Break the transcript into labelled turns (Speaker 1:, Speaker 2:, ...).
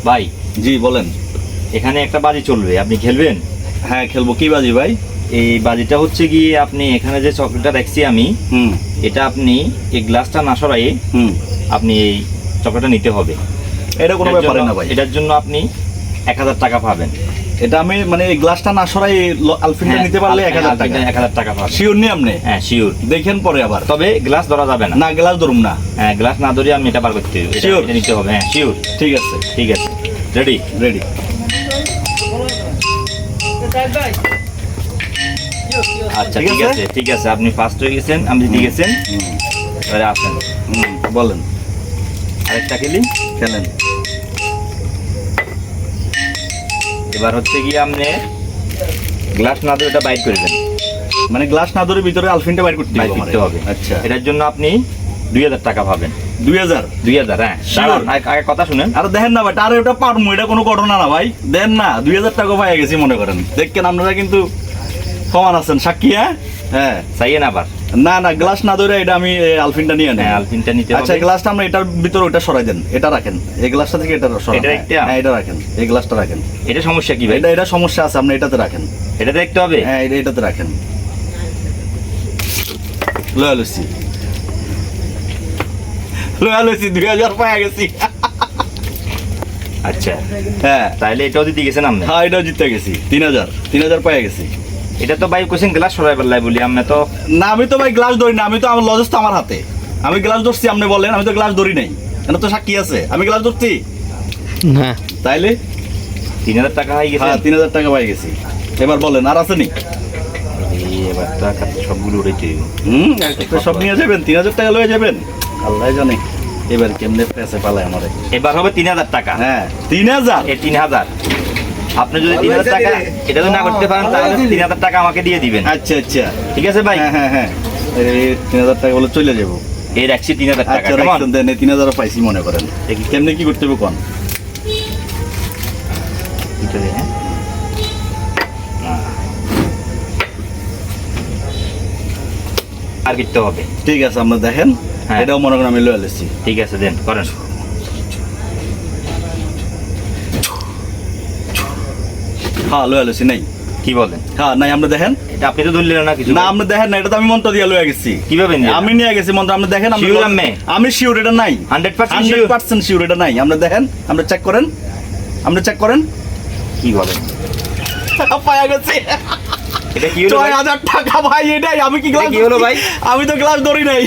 Speaker 1: ভাই
Speaker 2: জি বলেন।
Speaker 1: এখানে একটা বাজি চলবে, আপনি খেলবেন?
Speaker 2: হ্যাঁ খেলবো। কি বাজি ভাই?
Speaker 1: এই বাজিটা হচ্ছে গিয়ে আপনি এখানে যে চকলেটটা রাখছি আমি, এটা আপনি এই গ্লাসটা না সরাই আপনি এই চকলেটটা নিতে হবে।
Speaker 2: এটা কোনো ব্যাপার না ভাই।
Speaker 1: এটার জন্য আপনি 1000 টাকা পাবেন।
Speaker 2: এটা আমি মানে এই গ্লাসটা না সরাই আলফিনটা নিতে পারলে 1000 টাকা।
Speaker 1: 1000 টাকা পাবেন।
Speaker 2: শিওর নি আপনি?
Speaker 1: হ্যাঁ শিওর।
Speaker 2: দেখেন পরে আবার।
Speaker 1: তবে গ্লাস ধরা যাবে না।
Speaker 2: না গ্লাস ধরুম না।
Speaker 1: হ্যাঁ গ্লাস না ধরে আমি এটা বার করতে হবে।
Speaker 2: শিওর
Speaker 1: এটা নিতে হবে। হ্যাঁ শিওর।
Speaker 2: ঠিক আছে
Speaker 1: ঠিক আছে, রেডি
Speaker 2: রেডি।
Speaker 1: আচ্ছা ঠিক আছে ঠিক আছে, আপনি ফার্স্ট হয়ে গেছেন, আমি জিতে গেছেন। এবারে আসেন।
Speaker 2: বলেন।
Speaker 1: আরেকটা খেলি,
Speaker 2: খেলেন।
Speaker 1: এবার হচ্ছে গিয়ে আপনি গ্লাস না ধরে এটা বাইট করে দেন।
Speaker 2: মানে গ্লাস না ধরে ভিতরে আলফিনটা বাইর করতে
Speaker 1: হবে।
Speaker 2: আচ্ছা
Speaker 1: এটার জন্য আপনি 2000 টাকা পাবেন।
Speaker 2: 2000?
Speaker 1: 2000 হ্যাঁ। আগে কথা শুনেন।
Speaker 2: আর দেখেন না ভাই, আরে ওটা পারমু, এটা কোনো ঘটনা না ভাই। দেন না 2000 টাকা পাই গেছি মনে করেন। দেখেন আপনারা কিন্তু সমান আছেন, সাক্ষী। হ্যাঁ
Speaker 1: চাইয়েন আবার।
Speaker 2: না না গ্লাস না ধরে এটা আমি আলফিনটা নিয়ে নেই।
Speaker 1: আলফিনটা নিতে হবে।
Speaker 2: আচ্ছা গ্লাসটা আমরা এটার ভিতরে ওটা সরাই দেন, এটা রাখেন। এই গ্লাসটা থেকে এটা সরান। হ্যাঁ এটা রাখেন, এই গ্লাসটা রাখেন।
Speaker 1: এটা সমস্যা কি ভাই?
Speaker 2: এটা সমস্যা আছে, আপনি এটাতে রাখেন।
Speaker 1: এটা দেখতে হবে।
Speaker 2: হ্যাঁ এটাতে রাখেন। লয়ালসি 2000 পাই গেছি।
Speaker 1: আচ্ছা
Speaker 2: হ্যাঁ
Speaker 1: তাহলে এটাও দিতে গেছেন আপনি?
Speaker 2: হ্যাঁ এটাও জিতে গেছি। 3000 পাই গেছি।
Speaker 1: এটা তো ভাই কোশ্চেন গ্লাস সরাই বললাই বলি আমি তো।
Speaker 2: না আমি তো ভাই গ্লাস ধরি না, আমি তো আমার লজেস তো আমার হাতে। আমি গ্লাস ধরছি, আপনি বলেন। আমি তো গ্লাস ধরি নাই, এটা তো সাক্ষী আছে। আমি গ্লাস ধরছি
Speaker 1: না,
Speaker 2: তাইলে
Speaker 1: 3000 টাকা হয়ে গেছে।
Speaker 2: হ্যাঁ 3000 টাকা পাই গেছি। এবার বলেন আর আছে নি?
Speaker 1: এবার টাকা সবগুলো উঠেছে।
Speaker 2: একটা সব নিয়ে যাবেন, 3000 টাকা লয়ে যাবেন। আল্লাহ জানে এবার কেমনে পেছে পালায় আমারে।
Speaker 1: এবার হবে 3000 টাকা।
Speaker 2: হ্যাঁ 3000?
Speaker 1: এই 3000 আপনি যদি 3000 টাকা এটা যদি না করতে পারেন তাহলে 3000 টাকা আমাকে দিয়ে দিবেন।
Speaker 2: আচ্ছা আচ্ছা
Speaker 1: ঠিক আছে ভাই?
Speaker 2: হ্যাঁ হ্যাঁ 3000 টাকা বলে চলে যাবো।
Speaker 1: এই রাখছি 3000 টাকা।
Speaker 2: আচ্ছা রাখছেন, দেন 3000 পাইছি মনে করেন। কেমনে কি করতে হবে কোন?
Speaker 1: আর কিনতে হবে।
Speaker 2: ঠিক আছে আমরা দেখেন। এটাও মনে করেন আমি লয়ে আলেছি।
Speaker 1: ঠিক আছে দেন করেন।
Speaker 2: হ্যাঁ লয়ে আলেছি। নাই
Speaker 1: কি বলেন?
Speaker 2: হ্যাঁ নাই আমরা দেখেন।
Speaker 1: এটা আপনি তো ধরলেন না কিছু।
Speaker 2: না আপনি দেখেন না, এটা তো আমি মন্ত্র দিয়ে লয়ে গেছি।
Speaker 1: কিভাবে?
Speaker 2: আমি নিয়ে গেছি মন্ত্র, আপনি দেখেন।
Speaker 1: আমি
Speaker 2: শিওর এটা নাই।
Speaker 1: 100%
Speaker 2: শিওর এটা নাই। আমরা দেখেন, আমরা চেক করেন, আমরা চেক করেন।
Speaker 1: কি বলেন?
Speaker 2: পায়া গেছে।
Speaker 1: এটা কি হলো?
Speaker 2: 6000 টাকা ভাই। এটাই আমি কি গ্লাস?
Speaker 1: কি হলো ভাই?
Speaker 2: আমি তো গ্লাস ধরি নাই।